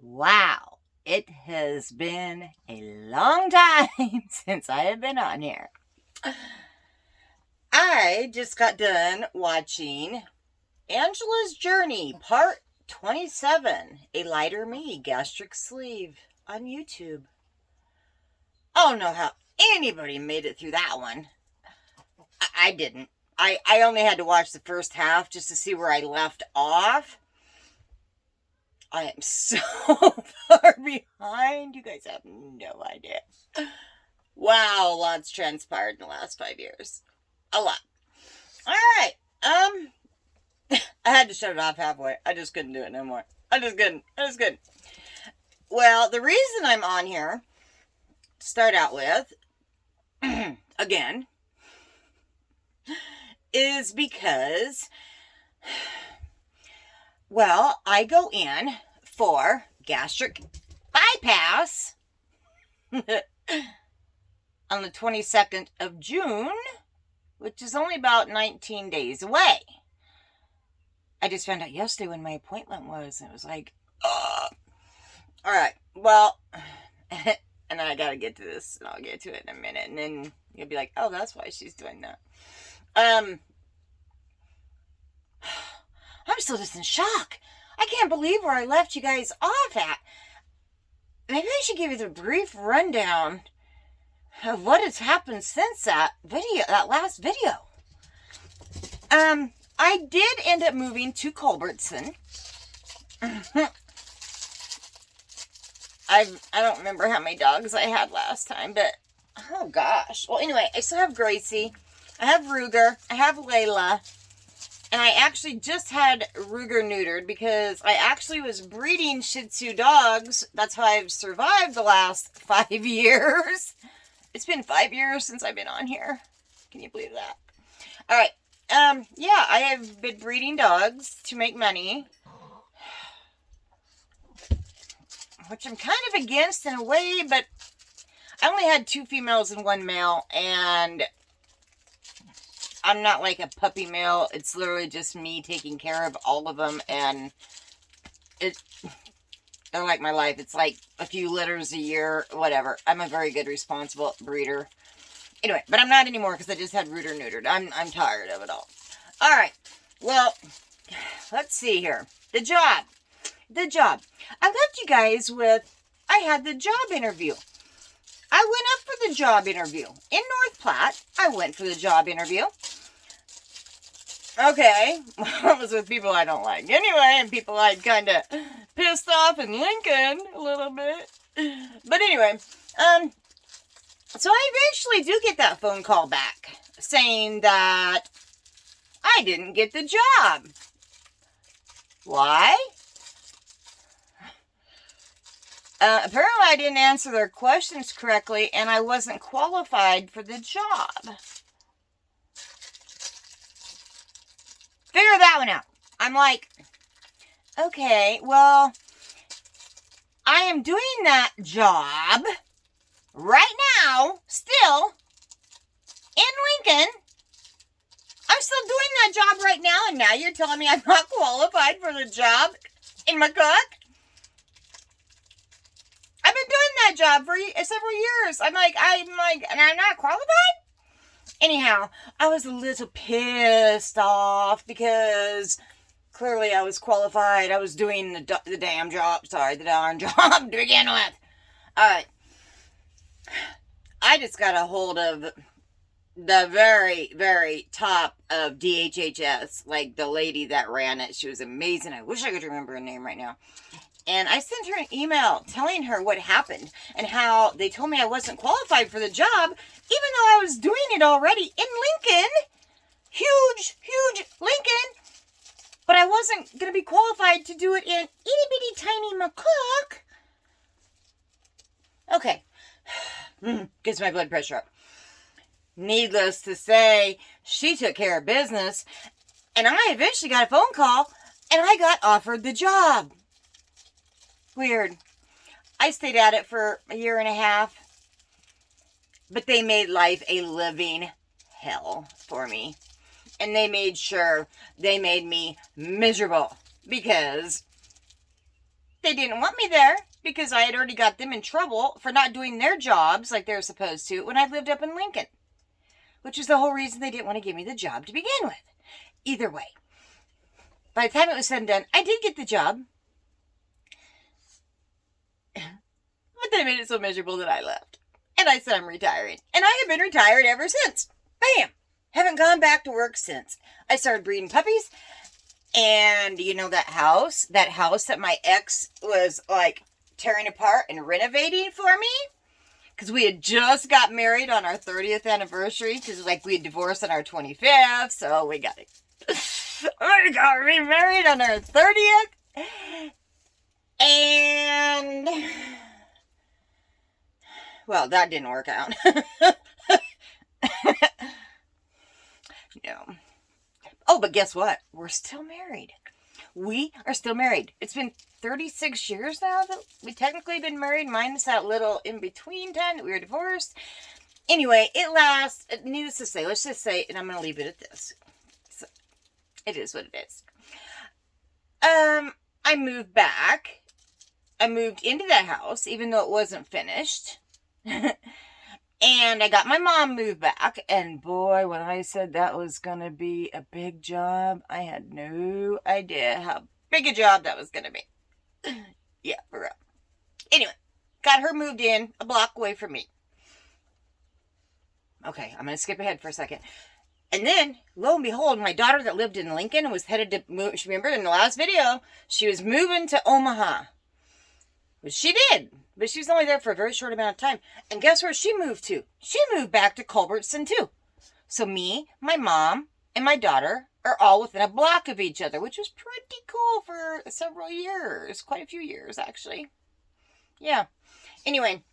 Wow, it has been a long time since I have been on here. I just got done watching Angela's Journey, Part 27, A Lighter Me, Gastric Sleeve on YouTube. I don't know how anybody made it through that one. I didn't. I only had to watch the first half just to see where I left off. I am so far behind. You guys have no idea. Wow, lots transpired in the last 5 years. A lot. All right. I had to shut it off halfway. I just couldn't do it no more. I just couldn't. Well, the reason I'm on here, to start out with, again, is because, well, I go in for gastric bypass on the 22nd of June, which is only about 19 days away. I just found out yesterday when my appointment was, and it was like, all right, well, and I gotta get to this, and I'll get to it in a minute, and then you'll be like, oh, that's why she's doing that. I'm still just in shock. I can't believe where I left you guys off at. Maybe I should give you the brief rundown of what has happened since that last video. I did end up moving to Culbertson. I don't remember how many dogs I had last time, but oh gosh. Well, anyway, I still have Gracie. I have Ruger. I have Layla. And I actually just had Ruger neutered because I actually was breeding Shih Tzu dogs. That's how I've survived the last 5 years. It's been 5 years since I've been on here. Can you believe that? All right. Yeah, I have been breeding dogs to make money, which I'm kind of against in a way, but I only had 2 females and 1 male, and I'm not like a puppy mill. It's literally just me taking care of all of them, and they're like my life. It's like a few litters a year, whatever. I'm a very good, responsible breeder. Anyway, but I'm not anymore because I just had Rooter neutered. I'm tired of it all. All right. Well, let's see here. The job. I left you guys with, I had the job interview. I went up for the job interview. In North Platte, I went for the job interview. Okay. Well, it was with people I don't like anyway, and people I'd kind of pissed off in Lincoln a little bit. But anyway, so I eventually do get that phone call back saying that I didn't get the job. Why? Apparently I didn't answer their questions correctly and I wasn't qualified for the job. Figure that one out. I'm like, okay, well, I am doing that job right now, still, in Lincoln. I'm still doing that job right now, and now you're telling me I'm not qualified for the job in McCook? I've been doing that job for several years. I'm like, and I'm not qualified? Anyhow, I was a little pissed off because clearly I was qualified. I was doing the damn job. Sorry, the darn job to begin with. All right. I just got a hold of the very, very top of DHHS, like the lady that ran it. She was amazing. I wish I could remember her name right now. And I sent her an email telling her what happened and how they told me I wasn't qualified for the job, even though I was doing it already in Lincoln. Huge Lincoln. But I wasn't going to be qualified to do it in itty bitty tiny McCook. Okay. Gets my blood pressure up. Needless to say, she took care of business, and I eventually got a phone call, and I got offered the job. Weird. I stayed at it for a year and a half, but they made life a living hell for me, and they made sure they made me miserable because they didn't want me there because I had already got them in trouble for not doing their jobs like they were supposed to when I lived up in Lincoln, which is the whole reason they didn't want to give me the job to begin with. Either way, by the time it was said and done, I did get the job. But then I made it so miserable that I left. And I said I'm retiring. And I have been retired ever since. Bam! Haven't gone back to work since. I started breeding puppies. And you know that house that my ex was like tearing apart and renovating for me? Because we had just got married on our 30th anniversary. Because like we had divorced on our 25th. So we got remarried on our 30th. And well, that didn't work out. No. Oh, but guess what? We're still married. We are still married. It's been 36 years now that we technically been married, minus that little in-between time that we were divorced. Anyway, it lasts, needless to say, let's just say, and I'm going to leave it at this. So, it is what it is. I moved back. I moved into that house, even though it wasn't finished. And I got my mom moved back. And boy, when I said that was going to be a big job, I had no idea how big a job that was going to be. Yeah, for real. Anyway, got her moved in a block away from me. Okay, I'm going to skip ahead for a second. And then, lo and behold, my daughter that lived in Lincoln was headed to move. Remember in the last video, she was moving to Omaha. Which she did. But she was only there for a very short amount of time. And guess where she moved to? She moved back to Culbertson too. So me, my mom, and my daughter are all within a block of each other, which was pretty cool for several years. Quite a few years, actually. Yeah. Anyway,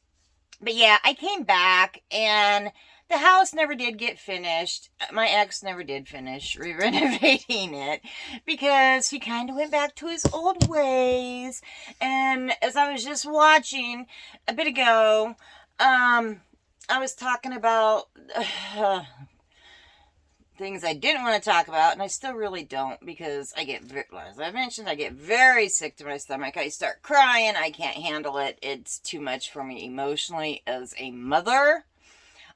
but yeah, I came back and the house never did get finished. My ex never did finish renovating it because he kind of went back to his old ways. And as I was just watching a bit ago, I was talking about things I didn't want to talk about, and I still really don't because I get, as I mentioned, I get very sick to my stomach. I start crying. I can't handle it. It's too much for me emotionally as a mother.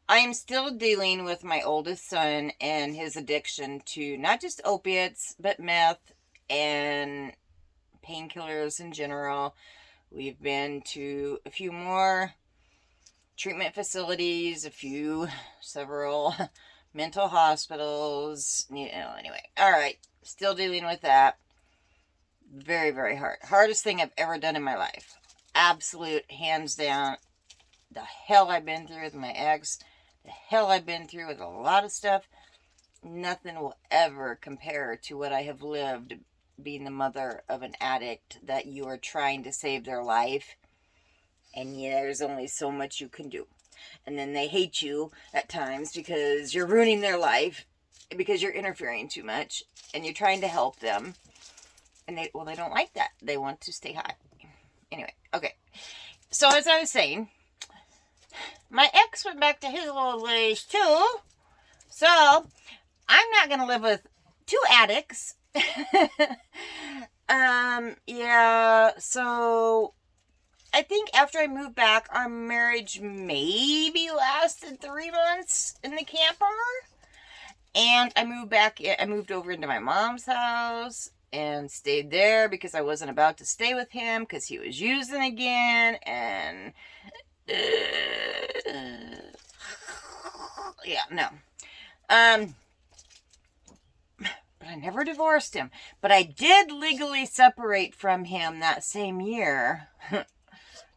I am still dealing with my oldest son and his addiction to not just opiates, but meth and painkillers in general. We've been to a few more treatment facilities, several mental hospitals. Anyway, all right. Still dealing with that. Very, very hard. Hardest thing I've ever done in my life. Absolute, hands down. The hell I've been through with my ex. The hell I've been through with a lot of stuff. Nothing will ever compare to what I have lived being the mother of an addict that you are trying to save their life. And yeah, there's only so much you can do. And then they hate you at times because you're ruining their life, because you're interfering too much, and you're trying to help them. And they don't like that. They want to stay high. Anyway, okay. So as I was saying, my ex went back to his old ways too. So I'm not going to live with two addicts. Yeah, so I think after I moved back, our marriage maybe lasted 3 months in the camper. And I moved over into my mom's house and stayed there because I wasn't about to stay with him because he was using again. And yeah, no. But I never divorced him. But I did legally separate from him that same year.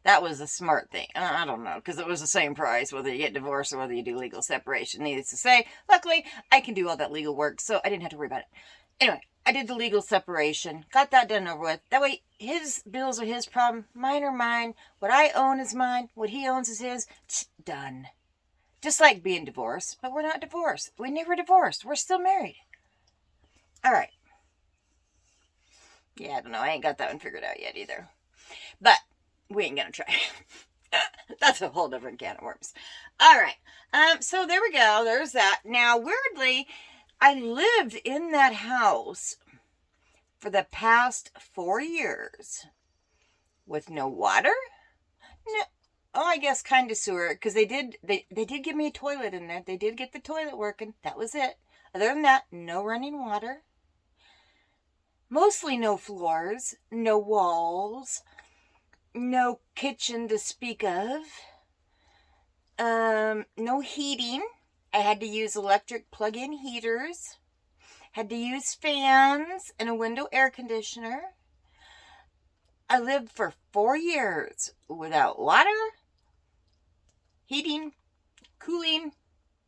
That was a smart thing. I don't know, because it was the same price, whether you get divorced or whether you do legal separation. Needless to say, luckily, I can do all that legal work, so I didn't have to worry about it. Anyway, I did the legal separation. Got that done over with. That way, his bills are his problem. Mine are mine. What I own is mine. What he owns is his. Done. Just like being divorced, but we're not divorced. We never divorced. We're still married. All right. Yeah, I don't know. I ain't got that one figured out yet either. But we ain't gonna try. That's a whole different can of worms. All right. So there we go. There's that. Now, weirdly, I lived in that house for the past 4 years. with no water? No. Oh, I guess kind of sewer, because they did give me a toilet in there. They did get the toilet working. That was it. Other than that, no running water. Mostly no floors, no walls, no kitchen to speak of. No heating. I had to use electric plug-in heaters. Had to use fans and a window air conditioner. I lived for 4 years without water, heating, cooling,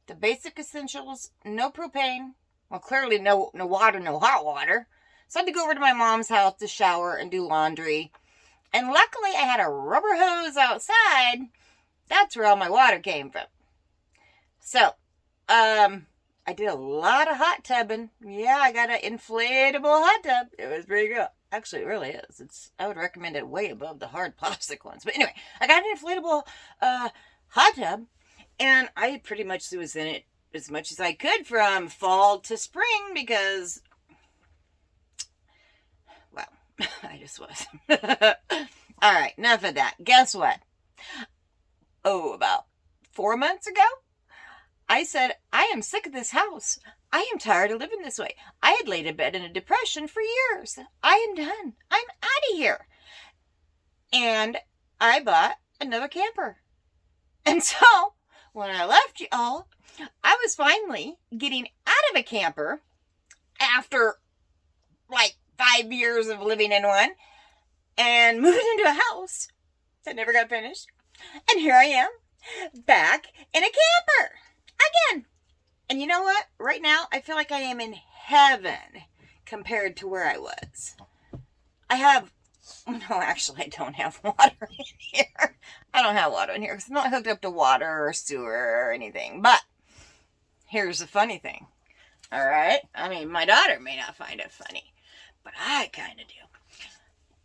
the basic essentials, no propane. Well, clearly no water, no hot water. So I had to go over to my mom's house to shower and do laundry. And luckily I had a rubber hose outside. That's where all my water came from. So, I did a lot of hot tubbing. Yeah, I got an inflatable hot tub. It was pretty good. Actually, it really is. I would recommend it way above the hard plastic ones. But anyway, I got an inflatable hot tub, and I pretty much was in it as much as I could from fall to spring because, well, I just was. All right, enough of that. Guess what? Oh, about 4 months ago, I said, I am sick of this house. I am tired of living this way. I had laid in bed in a depression for years. I am done. I'm out of here. And I bought another camper. And so, when I left y'all, I was finally getting out of a camper after like 5 years of living in one and moving into a house that never got finished. And here I am, back in a camper again. And you know what? Right now, I feel like I am in heaven compared to where I was. I don't have water in here. I don't have water in here because I'm not hooked up to water or sewer or anything. But here's the funny thing. All right? I mean, my daughter may not find it funny, but I kind of do.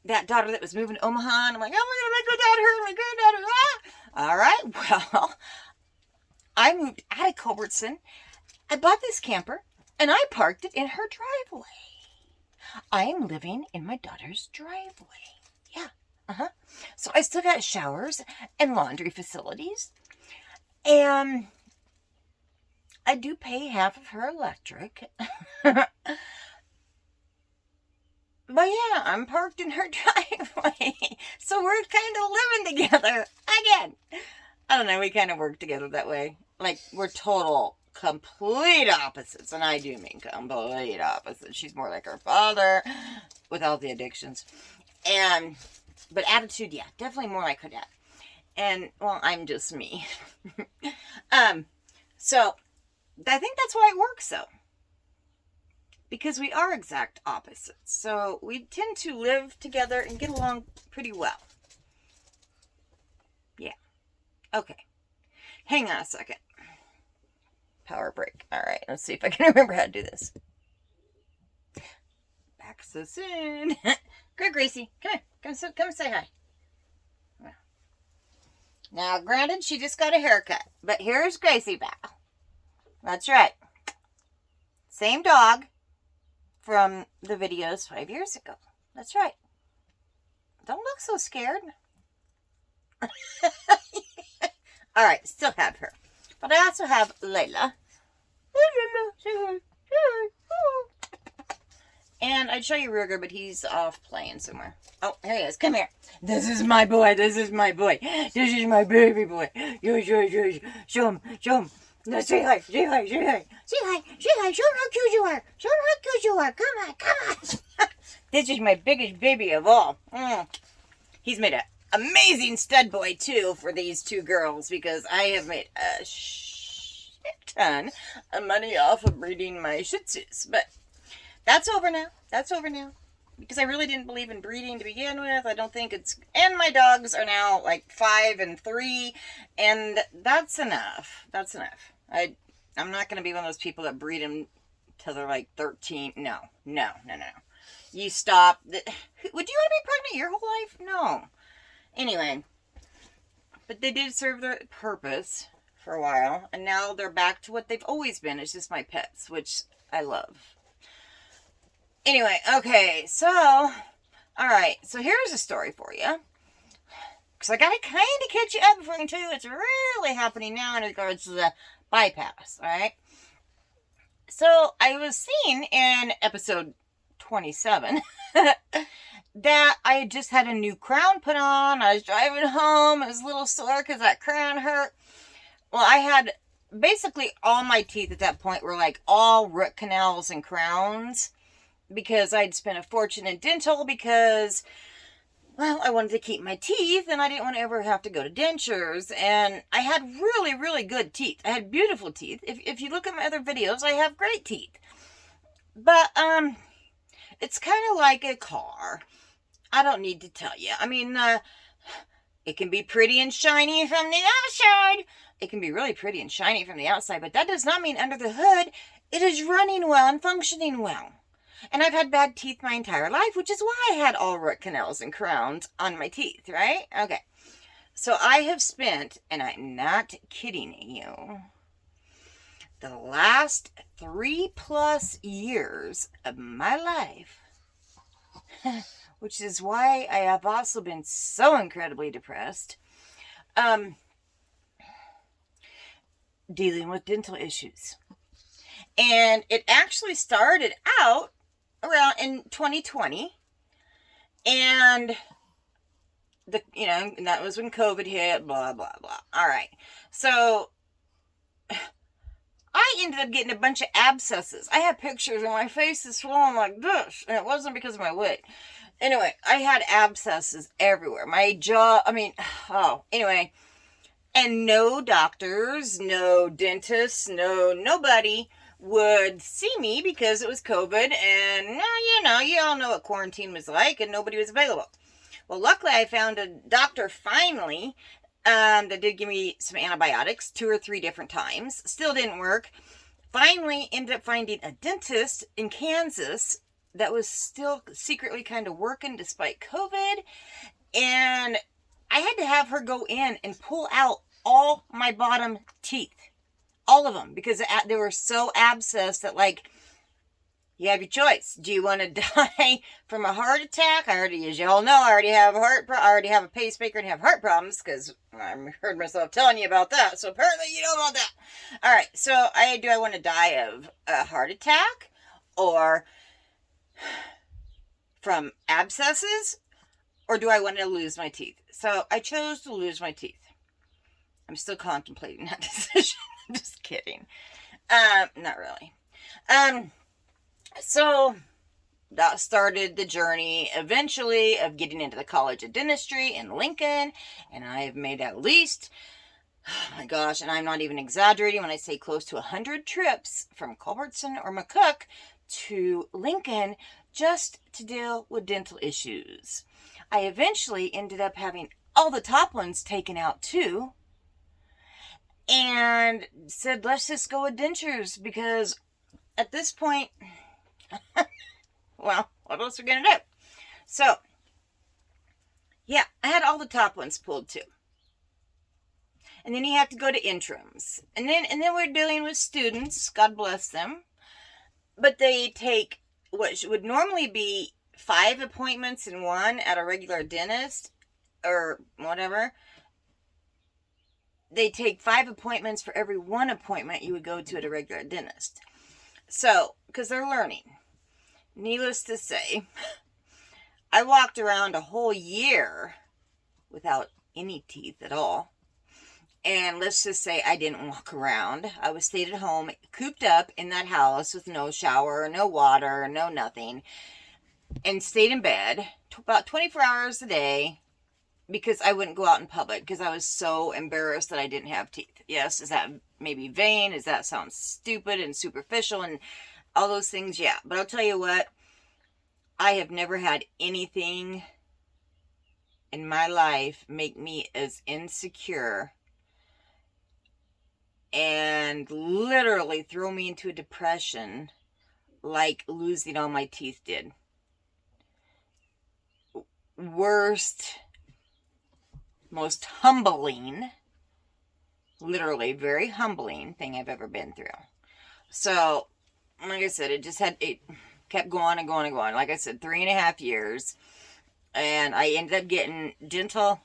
That daughter that was moving to Omaha, and I'm like, oh my God, my granddaughter, All right, well, I moved out of Culbertson. I bought this camper, and I parked it in her driveway. I am living in my daughter's driveway. Yeah, So I still got showers and laundry facilities. And I do pay half of her electric. But yeah, I'm parked in her driveway. So we're kind of living together again. I don't know, we kind of work together that way. Like, we're complete opposites. And I do mean complete opposites. She's more like her father with all the addictions. But attitude, yeah, definitely more like her dad. And, well, I'm just me. So, I think that's why it works, though. Because we are exact opposites. So we tend to live together and get along pretty well. Yeah. Okay. Hang on a second. Power break. All right. Let's see if I can remember how to do this. Back so soon. Good, Gracie. Come here. Come say hi. Now, granted, she just got a haircut. But here's Gracie back. That's right. Same dog from the videos 5 years ago. That's right. Don't look so scared. All right, still have her. But I also have Layla. And I'd show you Ruger, but he's off playing somewhere. Oh, here he is. Come here. This is my boy. This is my boy. This is my baby boy. Show him. No, say hi. Say hi. Say hi. Say hi. Say hi. Show him how cute you are. Show him how cute you are. Come on. This is my biggest baby of all. He's made an amazing stud boy, too, for these two girls, because I have made a shit ton of money off of breeding my Shih Tzus. But that's over now. Because I really didn't believe in breeding to begin with. I don't think it's... And my dogs are now like 5 and 3. And that's enough. I'm not going to be one of those people that breed them till they're like 13. No. You stop. Would you want to be pregnant your whole life? No. Anyway. But they did serve their purpose for a while. And now they're back to what they've always been. It's just my pets, which I love. Anyway, okay, so, all right, so here's a story for you. So I gotta kind of catch you up before I can tell you what's really happening now in regards to the bypass, alright? So I was seeing in episode 27 that I had just had a new crown put on. I was driving home. I was a little sore because that crown hurt. Well, I had basically all my teeth at that point were like all root canals and crowns because I'd spent a fortune in dental because, well, I wanted to keep my teeth and I didn't want to ever have to go to dentures. And I had really, really good teeth. I had beautiful teeth. If you look at my other videos, I have great teeth. But, it's kind of like a car. I don't need to tell you. I mean, it can be pretty and shiny from the outside. It can be really pretty and shiny from the outside, but that does not mean under the hood it is running well and functioning well. And I've had bad teeth my entire life, which is why I had all root canals and crowns on my teeth, right? Okay. So I have spent, and I'm not kidding you, the last 3+ years of my life, which is why I have also been so incredibly depressed, dealing with dental issues. And it actually started out around in 2020, and and that was when COVID hit, blah, blah, blah. All right. So I ended up getting a bunch of abscesses. I have pictures and my face is swollen like this, and it wasn't because of my weight. Anyway, I had abscesses everywhere. My jaw, anyway. And no doctors, no dentists, nobody would see me because it was COVID. And, you all know what quarantine was like and nobody was available. Well, luckily I found a doctor finally that did give me some antibiotics 2 or 3 different times. Still didn't work. Finally ended up finding a dentist in Kansas that was still secretly kind of working despite COVID. And I had to have her go in and pull out all my bottom teeth. All of them. Because they were so abscessed that, like, you have your choice. Do you want to die from a heart attack? As you all know, I already have a pacemaker and have heart problems because I heard myself telling you about that. So apparently you know about that. All right. So do I want to die of a heart attack or from abscesses, or do I want to lose my teeth? So I chose to lose my teeth. I'm still contemplating that decision. I'm just kidding. Not really. So that started the journey eventually of getting into the College of Dentistry in Lincoln, and I have made at least, oh my gosh, and I'm not even exaggerating when I say close to 100 trips from Culbertson or McCook to Lincoln just to deal with dental issues. I eventually ended up having all the top ones taken out too, and said, let's just go with dentures, because at this point, well, what else are we going to do? So, yeah, I had all the top ones pulled too. And then you have to go to interims. And then we're dealing with students, God bless them. But they take what would normally be 5 appointments in one at a regular dentist or whatever. They take 5 appointments for every 1 appointment you would go to at a regular dentist. So, because they're learning. Needless to say, I walked around a whole year without any teeth at all. And let's just say I didn't walk around. I was stayed at home, cooped up in that house with no shower, no water, no nothing. And stayed in bed about 24 hours a day because I wouldn't go out in public because I was so embarrassed that I didn't have teeth. Yes, is that maybe vain? Does that sound stupid and superficial and all those things? Yeah, but I'll tell you what, I have never had anything in my life make me as insecure and literally throw me into a depression like losing all my teeth did. Worst, most humbling, literally very humbling thing I've ever been through. So, like I said, it kept going and going and going. Like I said, 3.5 years. And I ended up getting dental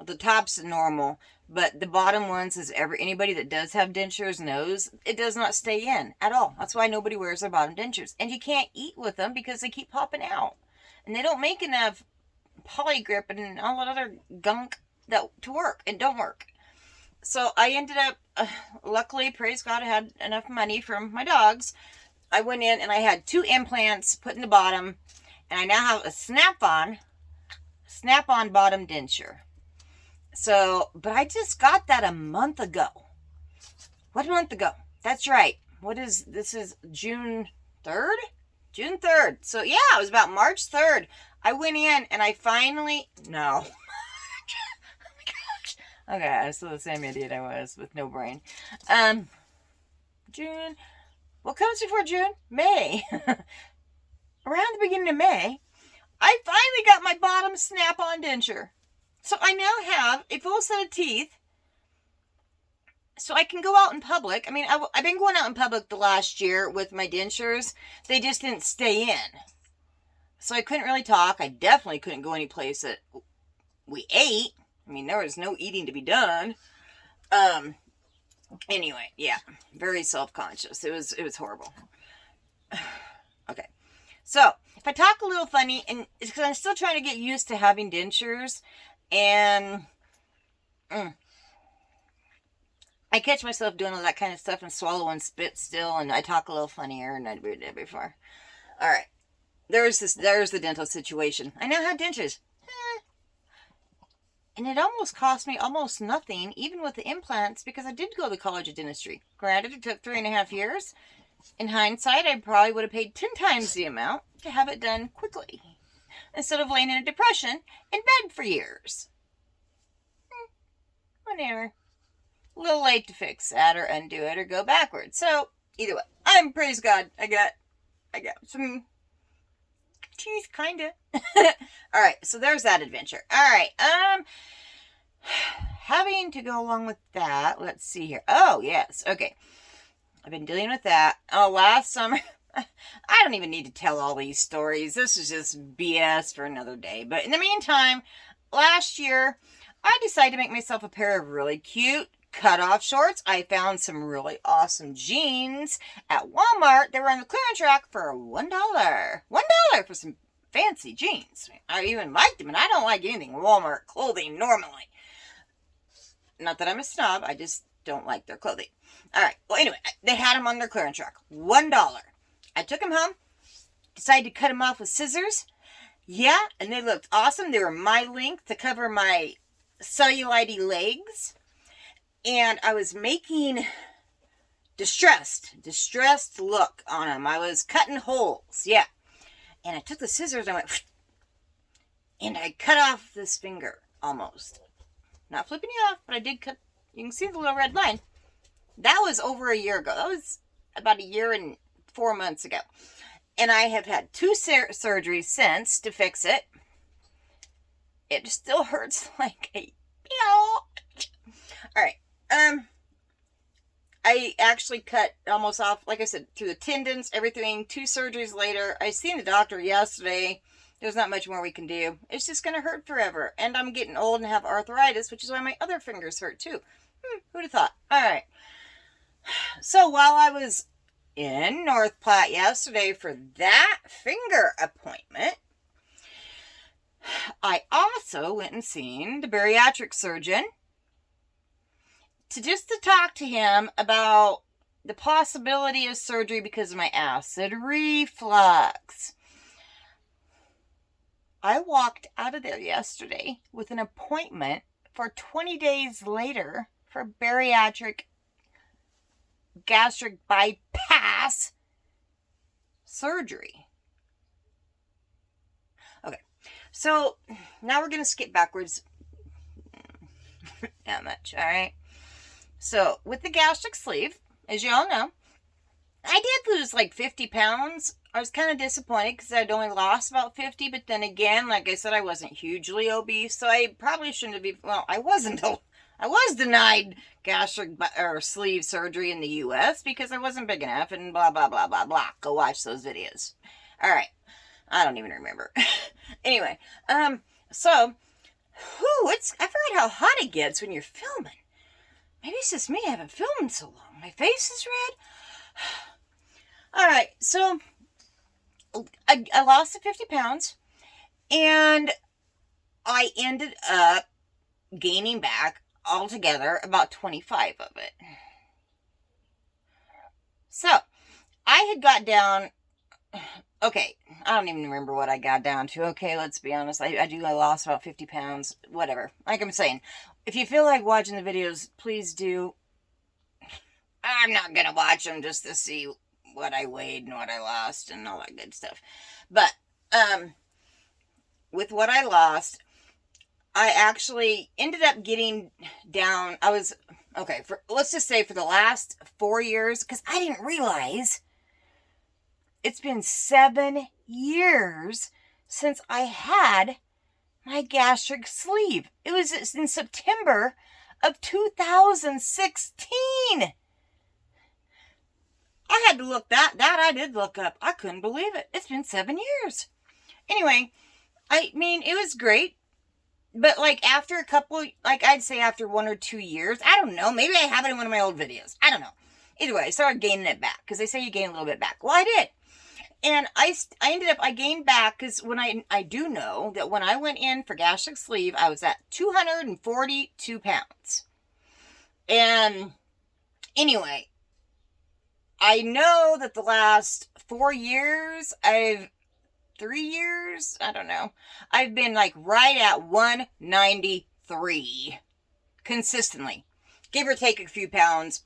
The top's normal, but the bottom ones, is anybody that does have dentures knows, it does not stay in at all. That's why nobody wears their bottom dentures. And you can't eat with them because they keep popping out. And they don't make enough polygrip and all that other gunk to work and don't work. So I ended up, luckily, praise God, I had enough money from my dogs. I went in and I had 2 implants put in the bottom, and I now have a snap-on bottom denture. So, but I just got that a month ago. What month ago? That's right. This is June 3rd? June 3rd. So yeah, it was about March 3rd. I went in and I finally, no. Okay, I'm still the same idiot I was with no brain. June. What comes before June? May. Around the beginning of May, I finally got my bottom snap-on denture. So I now have a full set of teeth. So I can go out in public. I mean, I've been going out in public the last year with my dentures. They just didn't stay in. So I couldn't really talk. I definitely couldn't go any place that we ate. I mean, there was no eating to be done. Anyway, yeah, very self-conscious. It was horrible. Okay. So, if I talk a little funny, and it's because I'm still trying to get used to having dentures, and I catch myself doing all that kind of stuff and swallow and spit still, and I talk a little funnier than I did before. All right. There's the dental situation. I now have dentures. And it almost cost me almost nothing, even with the implants, because I did go to the College of Dentistry. Granted, it took 3.5 years. In hindsight, I probably would have paid 10 times the amount to have it done quickly, instead of laying in a depression in bed for years. Whatever. A little late to fix that or undo it or go backwards. So, either way, praise God, I got some teeth, kinda. All right, so there's that adventure. All right, having to go along with that, let's see here. Oh, yes, okay. I've been dealing with that. Oh, last summer, I don't even need to tell all these stories. This is just BS for another day. But in the meantime, last year, I decided to make myself a pair of really cute cutoff shorts. I found some really awesome jeans at Walmart. They were on the clearance rack for $1. $1 for some fancy jeans. I even liked them, and I don't like anything Walmart clothing normally. Not that I'm a snob, I just don't like their clothing. All right, well, anyway, they had them on their clearance rack. $1. I took them home, decided to cut them off with scissors. Yeah, and they looked awesome. They were my length to cover my cellulite legs. And I was making distressed look on them. I was cutting holes, yeah. And I took the scissors and I went, and I cut off this finger, almost. Not flipping you off, but I did cut, you can see the little red line. That was over a year ago. That was about a year and 4 months ago. And I have had 2 surgeries since to fix it. It still hurts like a... Alright. I actually cut almost off, like I said, through the tendons, everything. 2 surgeries later. I seen the doctor yesterday. There's not much more we can do. It's just going to hurt forever. And I'm getting old and have arthritis, which is why my other fingers hurt too. Who'd have thought? Alright. So while I was in North Platte yesterday for that finger appointment, I also went and seen the bariatric surgeon to talk to him about the possibility of surgery because of my acid reflux. I walked out of there yesterday with an appointment for 20 days later for bariatric gastric bypass surgery. Okay, so now we're going to skip backwards that much, all right? So with the gastric sleeve, as you all know, I did lose like 50 pounds. I was kind of disappointed because I'd only lost about 50, but then again, like I said, I wasn't hugely obese, so I probably shouldn't have been, well, I was denied gastric or sleeve surgery in the U.S. because I wasn't big enough and blah, blah, blah, blah, blah. Go watch those videos. All right. I don't even remember. Anyway, so Whew, I forgot how hot it gets when you're filming. Maybe it's just me. I haven't filmed in so long. My face is red. All right, so I lost the 50 pounds, and I ended up gaining back altogether about 25 of it. So I had got down, okay, I don't even remember what I got down to. Okay, let's be honest. I lost about 50 pounds, whatever. Like I'm saying, if you feel like watching the videos, please do. I'm not going to watch them just to see what I weighed and what I lost and all that good stuff. But, with what I lost, I actually ended up getting down. Let's just say for the last 4 years, because I didn't realize it's been 7 years since I had my gastric sleeve. It was in September of 2016. I had to look that I did look up. I couldn't believe it. It's been 7 years. Anyway, I mean, it was great. But like after a couple, like I'd say after 1 or 2 years, I don't know. Maybe I have it in one of my old videos. I don't know. Either way, I started gaining it back because they say you gain a little bit back. Well, I did. And I gained back because when I do know that when I went in for gastric sleeve, I was at 242 pounds. And anyway, I know that the last 4 years, 3 years, I don't know, I've been like right at 193 consistently, give or take a few pounds,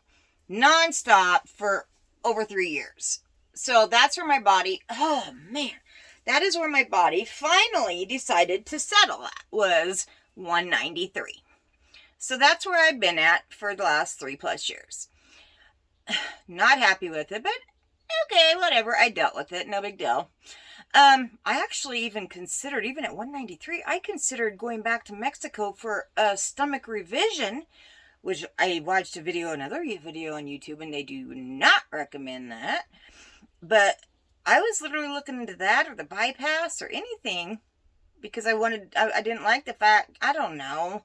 nonstop for over 3 years. So that's where my body, oh man, that is where my body finally decided to settle at, was 193. So that's where I've been at for the last 3+ years. Not happy with it, but okay, whatever. I dealt with it. No big deal. I actually even considered, even at 193, I considered going back to Mexico for a stomach revision, which I watched another video on YouTube, and they do not recommend that. But I was literally looking into that or the bypass or anything because I didn't like the fact, I don't know.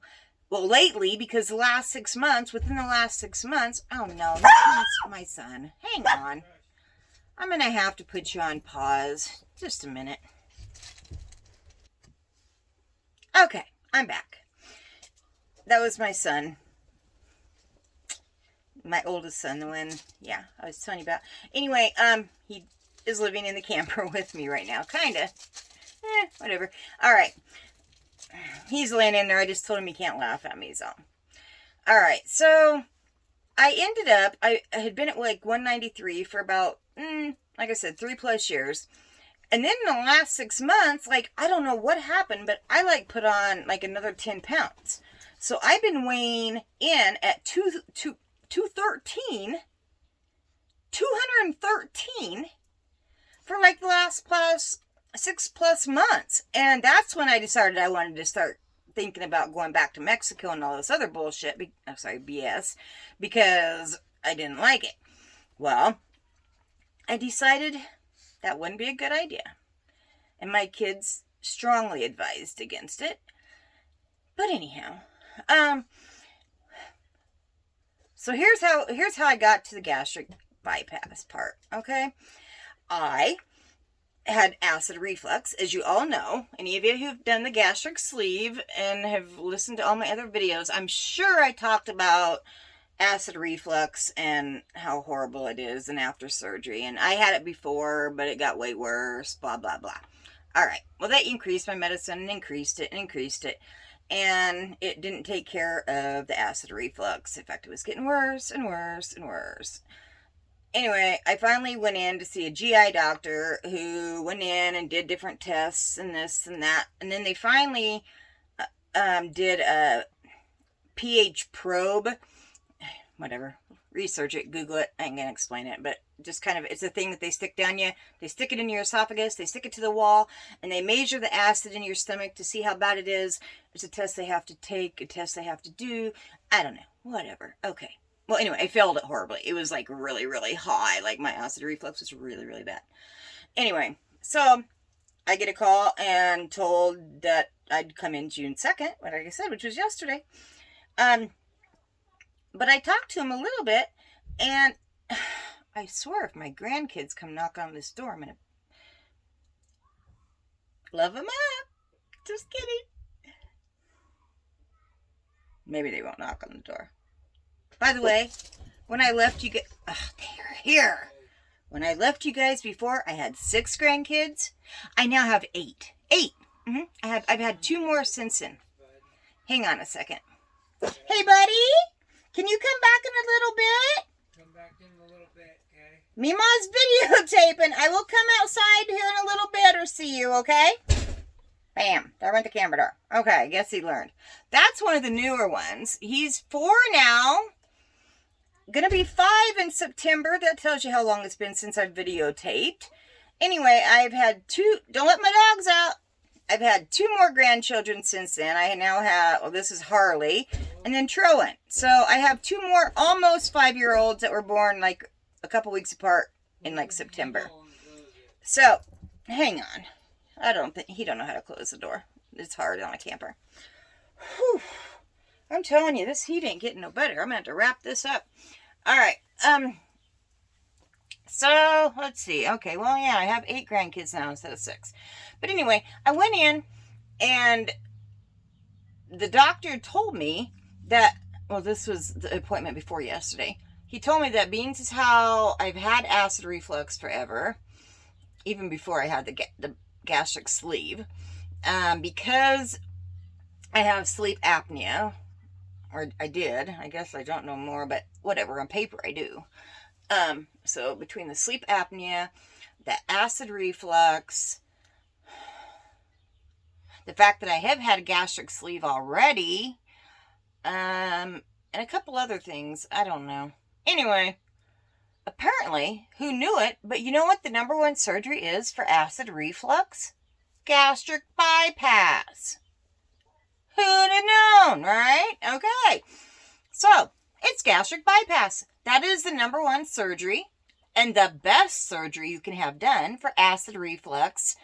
Well, lately, because within the last 6 months, oh no, that's my son. Hang on. I'm going to have to put you on pause. Just a minute. Okay, I'm back. That was my son. My oldest son, the one, yeah, I was telling you about. Anyway, he is living in the camper with me right now. Kinda. Whatever. Alright. He's laying in there. I just told him he can't laugh at me, so. Alright, so I ended up, I had been at like 193 for about, like I said, 3+ years. And then in the last 6 months, like, I don't know what happened, but I like put on like another 10 pounds. So I've been weighing in at 213 for like the last 6+ months. And that's when I decided I wanted to start thinking about going back to Mexico and all this other bullshit. BS, because I didn't like it. Well, I decided that wouldn't be a good idea. And my kids strongly advised against it. But anyhow, so here's how I got to the gastric bypass part, okay? I had acid reflux, as you all know. Any of you who've done the gastric sleeve and have listened to all my other videos, I'm sure I talked about acid reflux and how horrible it is and after surgery. And I had it before, but it got way worse, blah, blah, blah. All right. Well, they increased my medicine and increased it. And it didn't take care of the acid reflux. In fact, it was getting worse and worse and worse. Anyway, I finally went in to see a GI doctor who went in and did different tests and this and that. And then they finally did a pH probe. Whatever. Research it. Google it. I ain't going to explain it. But just kind of, it's a thing that they stick down you. They stick it in your esophagus. They stick it to the wall. And they measure the acid in your stomach to see how bad it is. It's a test they have to take. A test they have to do. I don't know. Whatever. Okay. Well, anyway, I failed it horribly. It was like really, really high. Like my acid reflux was really, really bad. Anyway, so I get a call and told that I'd come in June 2nd, like I said, which was yesterday. But I talked to him a little bit, and I swear if my grandkids come knock on this door, I'm going to love them up. Just kidding. Maybe they won't knock on the door. By the way, when I left you guys, they're here. When I left you guys before, I had 6 grandkids. I now have 8. 8. I've had 2 more since then. Hang on a second. Hey, buddy, can you come back in a little bit? Come back in a little bit, okay? Mima's videotaping. I will come outside here in a little bit or see you, okay? Bam. There went the camera door. Okay, I guess he learned. That's one of the newer ones. He's 4 now. Gonna be 5 in September. That tells you how long it's been since I've videotaped. Anyway, I've had 2. Don't let my dogs out. I've had 2 more grandchildren since then. I now have, well, this is Harley, and then Trowan. So I have 2 more almost 5-year-olds that were born like a couple weeks apart in like September. So, hang on. He don't know how to close the door. It's hard on a camper. Whew. I'm telling you, this heat ain't getting no better. I'm going to have to wrap this up. All right. So, let's see. Okay, well, yeah, I have 8 grandkids now instead of 6. But anyway, I went in, and the doctor told me that, well, this was the appointment before yesterday. He told me that being as how I've had acid reflux forever, even before I had the gastric sleeve, because I have sleep apnea, or I did. I guess I don't know more, but whatever, on paper I do. So between the sleep apnea, the acid reflux, the fact that I have had a gastric sleeve already, and a couple other things, I don't know. Anyway, apparently, who knew it, but you know what the number 1 surgery is for acid reflux? Gastric bypass. Who'd have known, right? Okay. So, it's gastric bypass. That is the number 1 surgery and the best surgery you can have done for acid reflux,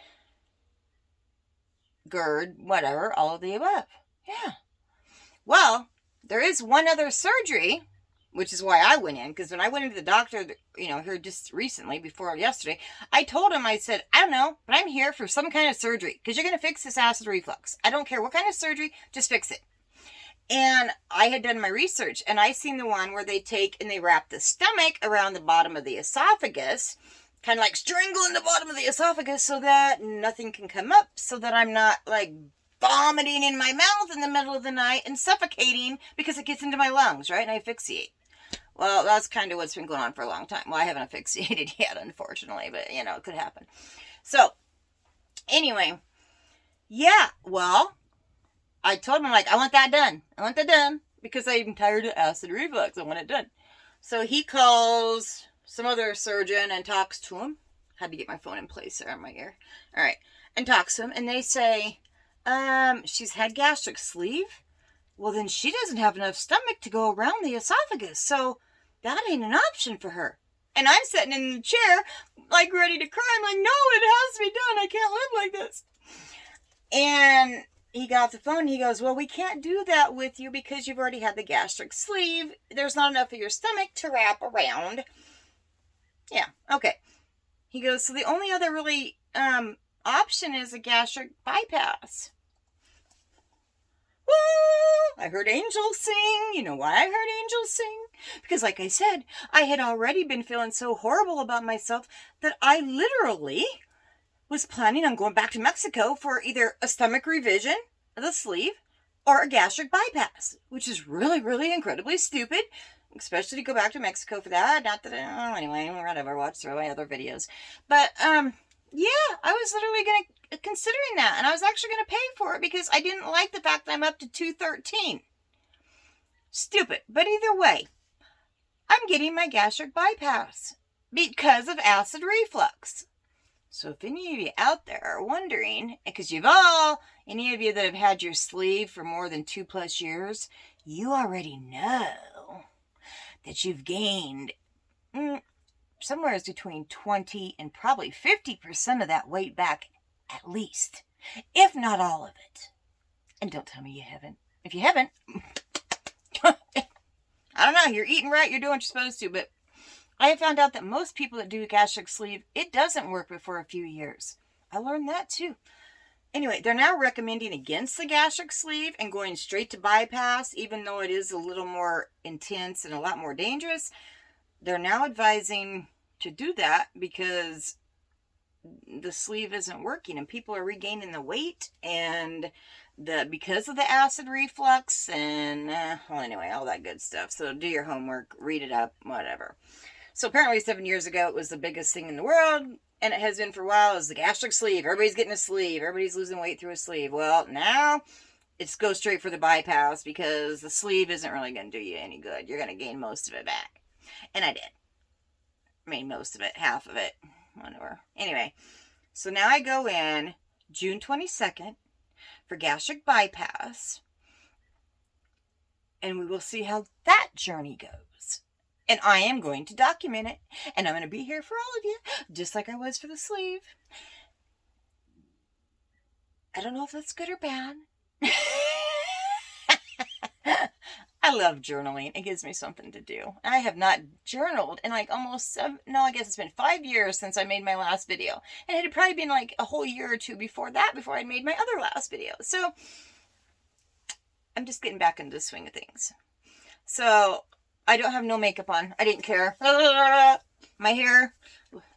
GERD, whatever, all of the above. Yeah. Well, there is one other surgery, which is why I went in, because when I went into the doctor, here just recently, before yesterday, I told him, I said, I don't know, but I'm here for some kind of surgery, because you're going to fix this acid reflux. I don't care what kind of surgery, just fix it. And I had done my research, and I seen the one where they take and they wrap the stomach around the bottom of the esophagus, kind of like strangling the bottom of the esophagus so that nothing can come up, so that I'm not like vomiting in my mouth in the middle of the night and suffocating because it gets into my lungs, right? And I asphyxiate. Well, that's kind of what's been going on for a long time. Well, I haven't asphyxiated yet, unfortunately, but, it could happen. So, anyway, yeah, well, I told him, I want that done. I want that done because I'm tired of acid reflux. I want it done. So, he calls some other surgeon and talks to him. Had to get my phone in place there on my ear. All right. And talks to him, and they say, she's had gastric sleeve. Well, then she doesn't have enough stomach to go around the esophagus, so that ain't an option for her. And I'm sitting in the chair, ready to cry. I'm like, no, it has to be done. I can't live like this. And he got off the phone, and he goes, well, we can't do that with you because you've already had the gastric sleeve. There's not enough of your stomach to wrap around. Yeah, okay. He goes, so the only other really option is a gastric bypass. Woo! I heard angels sing. You know why I heard angels sing? Because like I said, I had already been feeling so horrible about myself that I literally was planning on going back to Mexico for either a stomach revision of the sleeve or a gastric bypass, which is really, really incredibly stupid, especially to go back to Mexico for that. Not that, anyway, whatever, watch through my other videos. But, yeah, I was literally considering that, and I was actually going to pay for it because I didn't like the fact that I'm up to $213. Stupid. But either way, I'm getting my gastric bypass because of acid reflux. So if any of you out there are wondering, because any of you that have had your sleeve for more than 2+ years, you already know that you've gained somewhere between 20 and probably 50% of that weight back at least, if not all of it. And don't tell me you haven't. If you haven't, I don't know, you're eating right, you're doing what you're supposed to, but I have found out that most people that do a gastric sleeve, it doesn't work before a few years. I learned that too. Anyway, they're now recommending against the gastric sleeve and going straight to bypass, even though it is a little more intense and a lot more dangerous. They're now advising to do that because the sleeve isn't working and people are regaining the weight and because of the acid reflux and well, anyway, all that good stuff. So do your homework, read it up, whatever. So apparently 7 years ago it was the biggest thing in the world, and it has been for a while, is the gastric sleeve. Everybody's getting a sleeve, everybody's losing weight through a sleeve. Well, now it's go straight for the bypass because the sleeve isn't really going to do you any good. You're going to gain most of it back. And I did. I mean, most of it, half of it, whatever. Anyway, so now I go in June 22nd for gastric bypass, and we will see how that journey goes. And I am going to document it, and I'm going to be here for all of you, just like I was for the sleeve. I don't know if that's good or bad. I love journaling. It gives me something to do. I have not journaled in like almost I guess it's been 5 years since I made my last video. And it had probably been like a whole year or two before that, before I'd made my other last video. So I'm just getting back into the swing of things. So I don't have no makeup on. I didn't care. My hair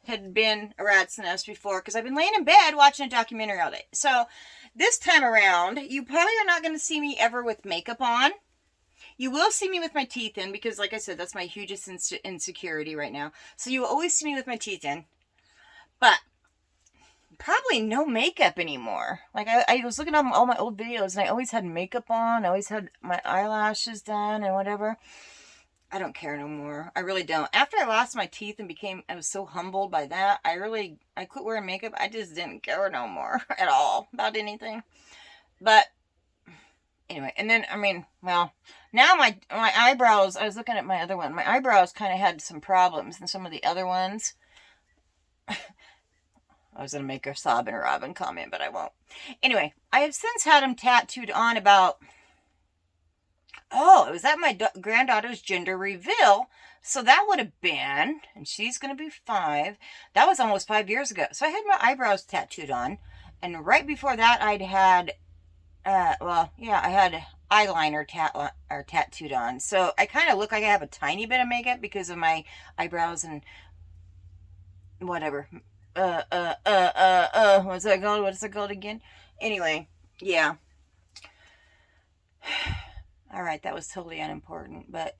had been a rat's nest before because I've been laying in bed watching a documentary all day. So this time around, you probably are not going to see me ever with makeup on. You will see me with my teeth in because, like I said, that's my hugest insecurity right now. So you will always see me with my teeth in. But probably no makeup anymore. Like, I was looking at all my old videos, and I always had makeup on. I always had my eyelashes done and whatever. I don't care no more. I really don't. After I lost my teeth and I was so humbled by that, I quit wearing makeup. I just didn't care no more at all about anything. But anyway, and then, I mean, well, now my eyebrows, I was looking at my other one. My eyebrows kind of had some problems than some of the other ones. I was going to make a Sob and Robin comment, but I won't. Anyway, I have since had them tattooed on about, it was at my granddaughter's gender reveal. So that would have been, and she's going to be 5. That was almost 5 years ago. So I had my eyebrows tattooed on. And right before that, I had eyeliner tattooed on. So I kind of look like I have a tiny bit of makeup because of my eyebrows and whatever. What's that called? What's it called again? Anyway, yeah. All right, that was totally unimportant, but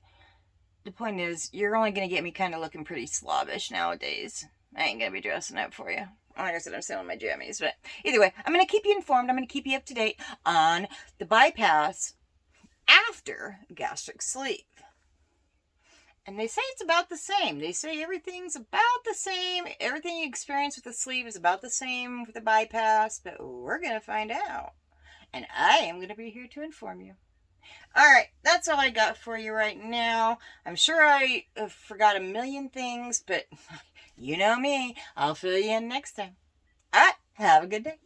the point is, you're only going to get me kind of looking pretty slobbish nowadays. I ain't going to be dressing up for you. Like I said, I'm selling my jammies, but either way, I'm going to keep you informed. I'm going to keep you up to date on the bypass after gastric sleeve. And they say it's about the same. They say everything's about the same. Everything you experience with the sleeve is about the same with the bypass, but we're going to find out. And I am going to be here to inform you. All right, that's all I got for you right now. I'm sure I forgot a million things, but you know me. I'll fill you in next time. All right, have a good day.